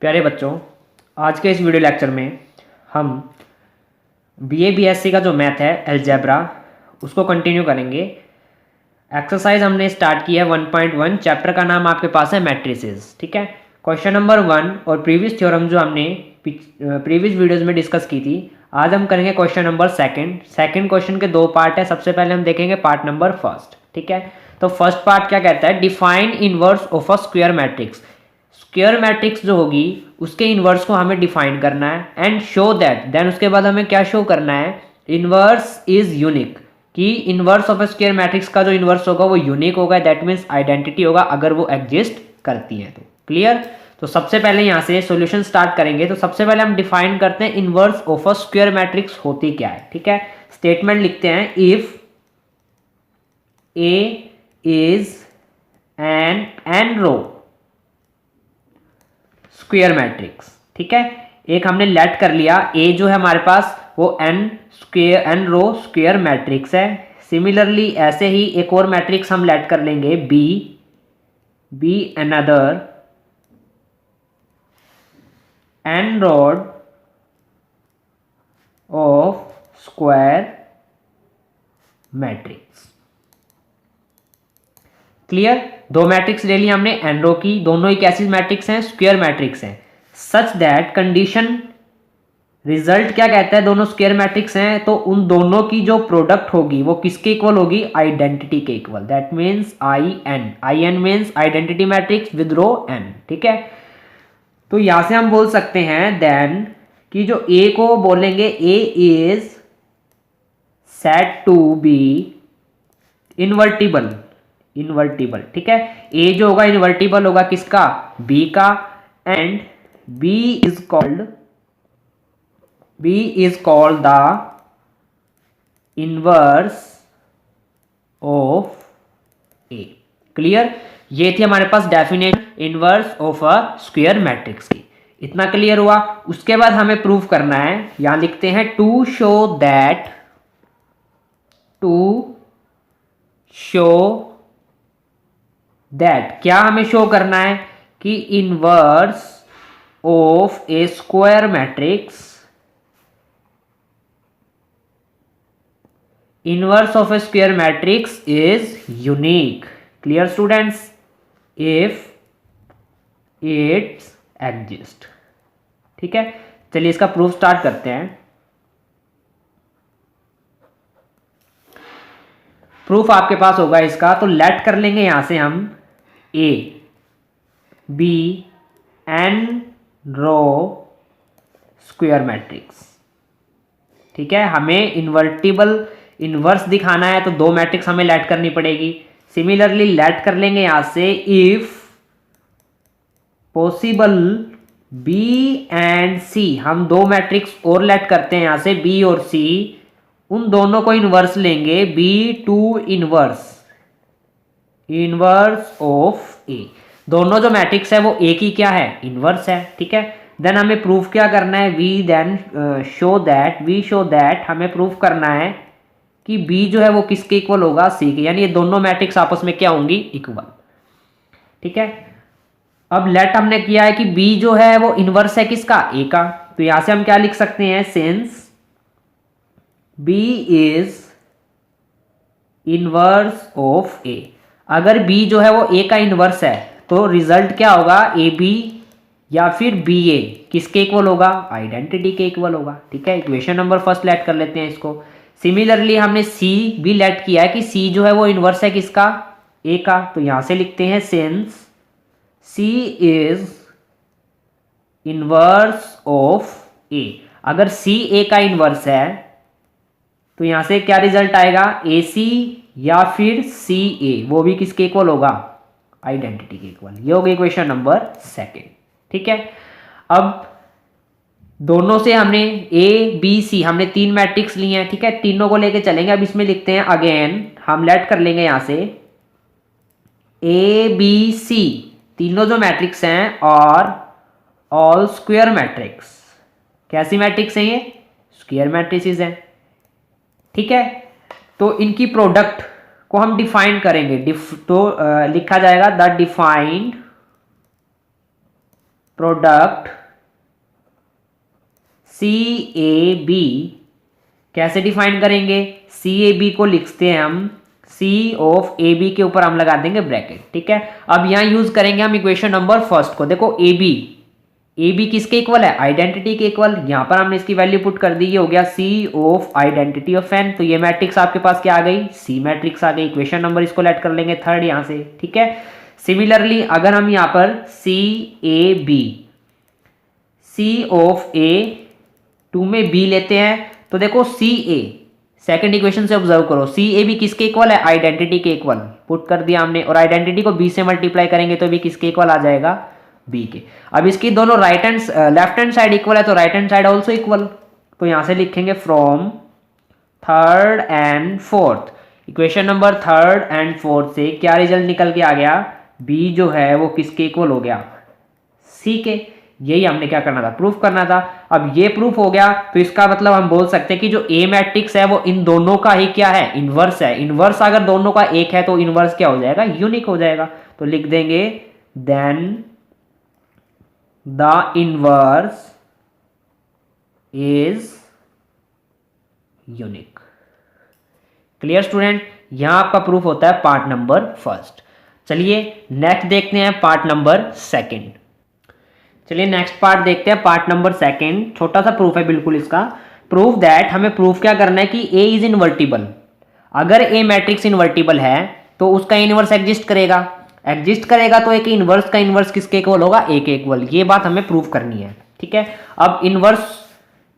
प्यारे बच्चों, आज के इस वीडियो लेक्चर में हम बीए बीएससी का जो मैथ है अलजेब्रा उसको कंटिन्यू करेंगे। एक्सरसाइज हमने स्टार्ट की है 1.1। चैप्टर का नाम आपके पास है मैट्रिसेस। ठीक है, क्वेश्चन नंबर 1 और प्रीवियस थ्योरम जो हमने प्रीवियस वीडियोस में डिस्कस की थी, आज हम करेंगे क्वेश्चन नंबर सेकंड क्वेश्चन के दो पार्ट है। सबसे पहले हम देखेंगे पार्ट नंबर फर्स्ट। ठीक है, तो फर्स्ट पार्ट क्या कहता है, define inverse of a square matrix. Square matrix जो होगी उसके इनवर्स को हमें डिफाइन करना है एंड शो दैट, देन उसके बाद हमें क्या शो करना है, इनवर्स इज यूनिक, कि इनवर्स ऑफ स्क्वायर मैट्रिक्स का जो इनवर्स होगा वो यूनिक होगा। दैट मीन्स आइडेंटिटी होगा अगर वो एग्जिस्ट करती है तो। क्लियर? तो सबसे पहले यहाँ से सॉल्यूशन स्टार्ट करेंगे। तो सबसे पहले हम डिफाइन करते हैं inverse of a square matrix होती क्या है। ठीक है, स्टेटमेंट लिखते हैं, if A is n row square matrix. ठीक है, एक हमने लेट कर लिया, ए जो है हमारे पास वो एन रो स्क्वायर मैट्रिक्स है। सिमिलरली ऐसे ही एक और मैट्रिक्स हम लेट कर लेंगे, B another n rowed of square matrix. Clear? दो मैट्रिक्स ले ली हमने एन रो की, दोनों ही कैसी मैट्रिक्स हैं, स्क्वायर मैट्रिक्स हैं। सच दैट कंडीशन, रिजल्ट क्या कहता है, दोनों स्क्वायर मैट्रिक्स हैं तो उन दोनों की जो प्रोडक्ट होगी वो किसके इक्वल होगी, आइडेंटिटी के equal. That means I n means identity matrix with row n. ठीक है, तो यहां से हम बोल सकते हैं देन कि जो ए को बोलेंगे, A is set to B invertible. ठीक है, ए जो होगा इनवर्टिबल होगा किसका, बी का, and B is called the inverse of A. Clear? ये थी हमारे पास definition inverse of a square matrix की। इतना क्लियर हुआ? उसके बाद हमें प्रूव करना है, यहां लिखते हैं टू शो दैट क्या हमें शो करना है कि inverse of A square matrix, inverse of A square matrix is unique. Clear students? If it's exist. ठीक है, चलिए इसका प्रूफ स्टार्ट करते हैं। प्रूफ आपके पास होगा इसका, तो लेट कर लेंगे यहां से हम A B n row square matrix. ठीक है, हमें इनवर्स दिखाना है तो दो मैट्रिक्स हमें लेट करनी पड़ेगी। सिमिलरली लेट कर लेंगे यहां से इफ पॉसिबल बी एंड सी, हम दो मैट्रिक्स और लेट करते हैं यहां से, बी और सी, उन दोनों को इनवर्स लेंगे, बी टू इनवर्स ऑफ ए। दोनों जो मैट्रिक्स है वो ए की क्या है, इनवर्स है। ठीक है, देन हमें प्रूफ क्या करना है, वी शो दैट हमें प्रूफ करना है कि बी जो है वो किसके इक्वल होगा, सी के, यानी ये दोनों मैट्रिक्स आपस में क्या होंगी, इक्वल। ठीक है, अब लेट हमने किया है कि बी जो है वो इनवर्स है किसका, ए का, तो यहां से हम क्या लिख सकते हैं, since B is inverse of A. अगर बी जो है वो ए का इनवर्स है तो रिजल्ट क्या होगा, ए बी या फिर बी ए किसके इक्वल होगा, आइडेंटिटी के इक्वल होगा। ठीक है, इक्वेशन नंबर फर्स्ट लेट कर लेते हैं इसको। सिमिलरली हमने सी भी लेट किया है कि सी जो है वो इनवर्स है किसका, ए का, तो यहां से लिखते हैं since C is inverse of A. अगर सी ए का इनवर्स है तो यहां से क्या रिजल्ट आएगा, ए सी या फिर सी ए, वो भी किसके इक्वल होगा, आइडेंटिटी के इक्वल। ये होगी इक्वेशन नंबर सेकेंड। ठीक है, अब दोनों से हमने ए बी सी, हमने तीन मैट्रिक्स लिए हैं। ठीक है, तीनों को लेके चलेंगे। अब इसमें लिखते हैं अगेन, हम लेट कर लेंगे यहां से ए बी सी, तीनों जो मैट्रिक्स हैं, और ऑल स्क्वायर मैट्रिक्स। कैसी मैट्रिक्स हैं ये, स्क्वायर मैट्रिसेस हैं। ठीक है, तो इनकी प्रोडक्ट को हम डिफाइन करेंगे। तो लिखा जाएगा the defined product C A B कैसे डिफाइन करेंगे? सी ए बी को लिखते हैं हम सी ऑफ ए बी के ऊपर हम लगा देंगे ब्रैकेट, ठीक है। अब यहां यूज करेंगे हम इक्वेशन नंबर फर्स्ट को। देखो ए बी किसके इक्वल है? आइडेंटिटी के इक्वल। यहां पर हमने इसकी वैल्यू पुट कर दी, ये हो गया सी ऑफ आइडेंटिटी ऑफ एन। तो ये मैट्रिक्स आपके पास क्या आ गई? सी मैट्रिक्स आ गई। इक्वेशन नंबर इसको लेट कर लेंगे थर्ड यहां से, ठीक है। सिमिलरली अगर हम यहां पर सी ए बी, सी ऑफ ए 2 में बी लेते हैं तो देखो सी ए, सेकंड इक्वेशन से ऑब्जर्व करो, सी ए बी किसके इक्वल है? आइडेंटिटी के इक्वल। पुट कर दिया हमने, और आइडेंटिटी को बी से मल्टीप्लाई करेंगे तो भी किसके इक्वल आ जाएगा? बी के। अब इसकी दोनों लेफ्ट हैंड साइड इक्वल है तो right hand side also equal. तो यहां से लिखेंगे from third and fourth, equation number third and fourth से क्या रिजल्ट निकल के आ गया? बी जो है वो किसके इक्वल हो गया? सी के। यही हमने क्या करना था? प्रूफ करना था। अब ये प्रूफ हो गया तो इसका मतलब हम बोल सकते हैं कि जो ए मैट्रिक्स है वो इन दोनों का ही क्या है? इनवर्स है। इनवर्स अगर दोनों का एक है तो इनवर्स क्या हो जाएगा? यूनिक हो जाएगा। तो लिख देंगे then the inverse is unique. Clear student? यहां आपका प्रूफ होता है पार्ट नंबर फर्स्ट। चलिए नेक्स्ट देखते हैं पार्ट नंबर सेकंड। चलिए नेक्स्ट पार्ट देखते हैं, पार्ट नंबर सेकंड। छोटा सा प्रूफ है बिल्कुल इसका। प्रूफ दैट, हमें प्रूफ क्या करना है कि ए इज इनवर्टिबल। अगर ए मैट्रिक्स इनवर्टिबल है तो उसका इनवर्स एग्जिस्ट करेगा। एग्जिस्ट करेगा तो एक इनवर्स का इनवर्स किसके इक्वल होगा? ए के इक्वल। ये बात हमें प्रूफ करनी है, ठीक है। अब इनवर्स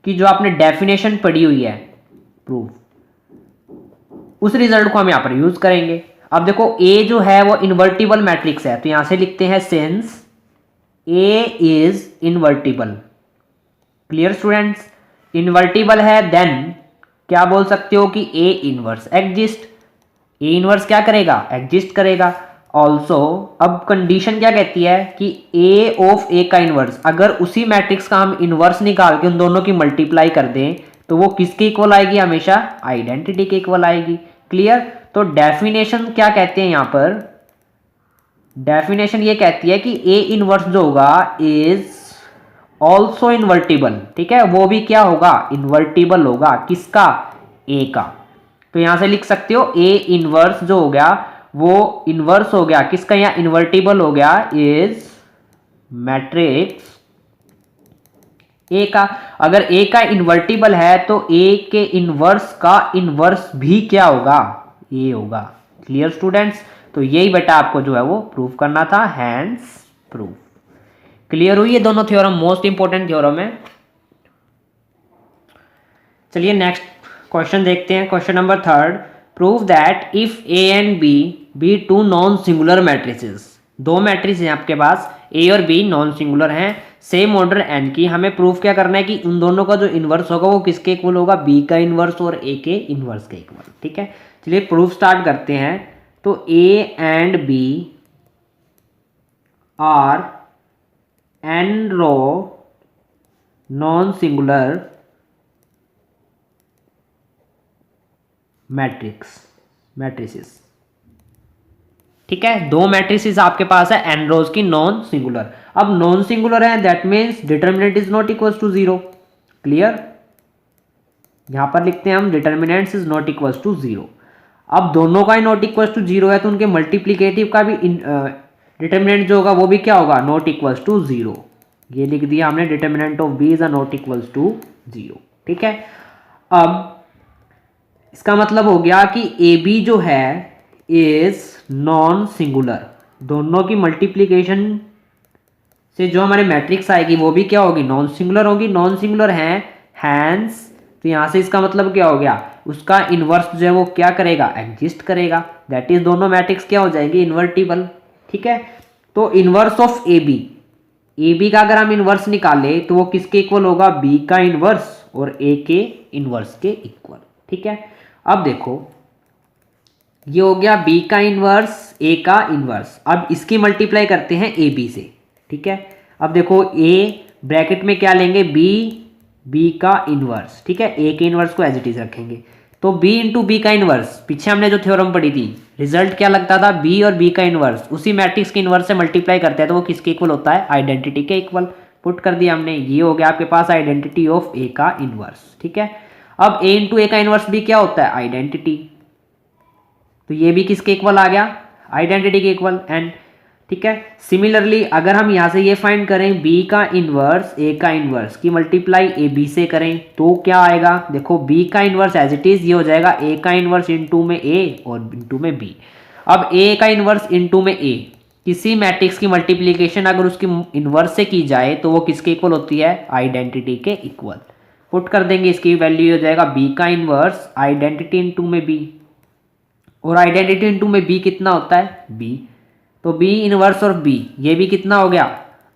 की जो आपने डेफिनेशन पढ़ी हुई है, प्रूफ, उस रिजल्ट को हम यहां पर यूज करेंगे। अब देखो ए जो है वो इनवर्टिबल मैट्रिक्स है तो यहां से लिखते हैं since A is invertible. Clear students? Invertible है देन क्या बोल सकते हो कि A inverse exist. A inverse क्या करेगा? एग्जिस्ट करेगा। ऑल्सो अब कंडीशन क्या कहती है कि ए ऑफ ए का इनवर्स, अगर उसी मैट्रिक्स का हम इनवर्स निकाल के उन दोनों की मल्टीप्लाई कर दें तो वो किसके इक्वल आएगी? हमेशा आइडेंटिटी के इक्वल आएगी। क्लियर? तो डेफिनेशन क्या कहते हैं यहां पर? डेफिनेशन ये कहती है कि ए इनवर्स जो होगा इज ऑल्सो इन्वर्टिबल, ठीक है। वो भी क्या होगा? इन्वर्टिबल होगा। किसका? ए का। तो यहां से लिख सकते हो ए इनवर्स जो हो गया वो इनवर्स हो गया किसका? यहां इन्वर्टिबल हो गया इज मैट्रिक्स ए का। अगर ए का इन्वर्टिबल है तो ए के इनवर्स का इनवर्स भी क्या होगा? ए होगा। Clear students? तो यही बेटा आपको जो है वो प्रूफ करना था, हैंस प्रूफ। क्लियर हुई ये दोनों थ्योरम? मोस्ट इंपोर्टेंट थ्योरम है। चलिए नेक्स्ट क्वेश्चन देखते हैं, question number third. Prove that if A and B be two non singular matrices. दो मैट्रिक्स हैं आपके पास, ए और बी नॉन सिंगुलर हैं, सेम ऑर्डर एन की। हमें प्रूफ क्या करना है कि उन दोनों का जो इनवर्स होगा वो किसके इक्वल होगा? बी का इनवर्स और ए के इनवर्स के इक्वल, ठीक है। चलिए प्रूफ स्टार्ट करते हैं। तो A and B are n row non singular matrices, ठीक है। दो मैट्रिसेस आपके पास है एन रोज की नॉन सिंगुलर। अब नॉन सिंगुलर है that means determinant is not equal to 0। Clear? यहां पर लिखते हैं हम determinant is not equal to 0। अब दोनों का ही नॉट इक्वल टू 0 है तो उनके मल्टीप्लीकेटिव का भी डिटर्मिनेंट जो होगा वो भी क्या होगा? Not equal to 0। ये लिख दिया हमने, determinant of B is a not equal to 0, ठीक है। अब इसका मतलब हो गया कि ए बी जो है इज नॉन सिंगुलर। दोनों की मल्टीप्लीकेशन से जो हमारे मैट्रिक्स आएगी वो भी क्या होगी? नॉन सिंगुलर होगी। नॉन सिंगुलर है हैंस, तो यहां से इसका मतलब क्या हो गया? उसका इनवर्स जो है वो क्या करेगा? एग्जिस्ट करेगा। दैट इज दोनों मैट्रिक्स क्या हो जाएंगे? इन्वर्टिबल, ठीक है। तो इनवर्स ऑफ ए बी का अगर हम इनवर्स निकाले तो वो किसके इक्वल होगा? बी का इनवर्स और ए के इनवर्स के इक्वल, ठीक है। अब देखो ये हो गया बी का इनवर्स, ए का इनवर्स। अब इसकी मल्टीप्लाई करते हैं ए बी से, ठीक है। अब देखो ए ब्रैकेट में क्या लेंगे? बी का इनवर्स, ठीक है। ए के इनवर्स को एज इट इज रखेंगे तो b इंटू बी का इनवर्स, पीछे हमने जो थ्योरम पढ़ी थी, रिजल्ट क्या लगता था, b और b का इनवर्स उसी मैट्रिक्स के इनवर्स से मल्टीप्लाई करते हैं तो वो किसके इक्वल होता है, आइडेंटिटी के इक्वल। पुट कर दिया हमने, ये हो गया आपके पास आइडेंटिटी ऑफ a का इनवर्स। ठीक है, अब a इंटू ए का इनवर्स भी क्या होता है, आइडेंटिटी, तो ये भी किसके इक्वल आ गया, आइडेंटिटी के इक्वल। एंड ठीक है, सिमिलरली अगर हम यहाँ से ये फाइंड करें b का इनवर्स a का इनवर्स की मल्टीप्लाई ए बी से करें तो क्या आएगा, देखो b का इनवर्स एज इट इज ये हो जाएगा a का इनवर्स इंटू में a और इंटू में b। अब a का इनवर्स इंटू में a, किसी मैट्रिक्स की मल्टीप्लीकेशन अगर उसकी इनवर्स से की जाए तो वो किसके इक्वल होती है, आइडेंटिटी के इक्वल। पुट कर देंगे, इसकी वैल्यू हो जाएगा b का इनवर्स आइडेंटिटी इंटू में b, और आइडेंटिटी इंटू में b कितना होता है, b, तो b इनवर्स और b ये भी कितना हो गया,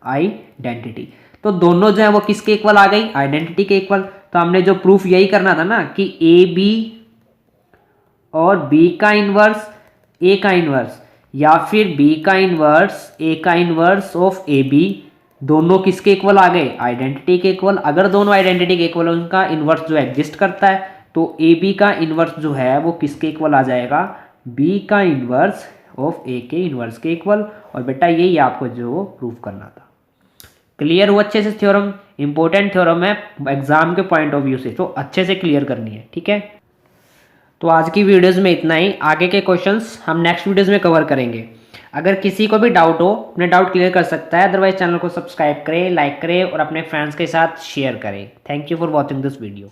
आइडेंटिटी। तो दोनों जो है वो किसके इक्वल आ गई, आइडेंटिटी के इक्वल। तो हमने जो प्रूफ यही करना था ना कि ए बी और b का इनवर्स a का इनवर्स या फिर b का इनवर्स a का इनवर्स ऑफ ए बी दोनों किसके इक्वल आ गए, आइडेंटिटी के इक्वल। अगर दोनों आइडेंटिटी के इक्वल उनका इनवर्स जो एग्जिस्ट करता है तो ए बी का इनवर्स जो है वो किसके इक्वल आ जाएगा, b का इनवर्स ऑफ a के इनवर्स के इक्वल। और बेटा यही आपको जो प्रूफ करना था। क्लियर हुआ अच्छे से थ्योरम, इंपॉर्टेंट थ्योरम है एग्जाम के पॉइंट ऑफ व्यू से, तो अच्छे से क्लियर करनी है। ठीक है, तो आज की वीडियोस में इतना ही, आगे के क्वेश्चंस हम नेक्स्ट वीडियोस में कवर करेंगे। अगर किसी को भी डाउट हो अपने डाउट क्लियर कर सकता है, अदरवाइज चैनल को सब्सक्राइब करें, लाइक करें और अपने फ्रेंड्स के साथ शेयर करें। Thank you for watching this video.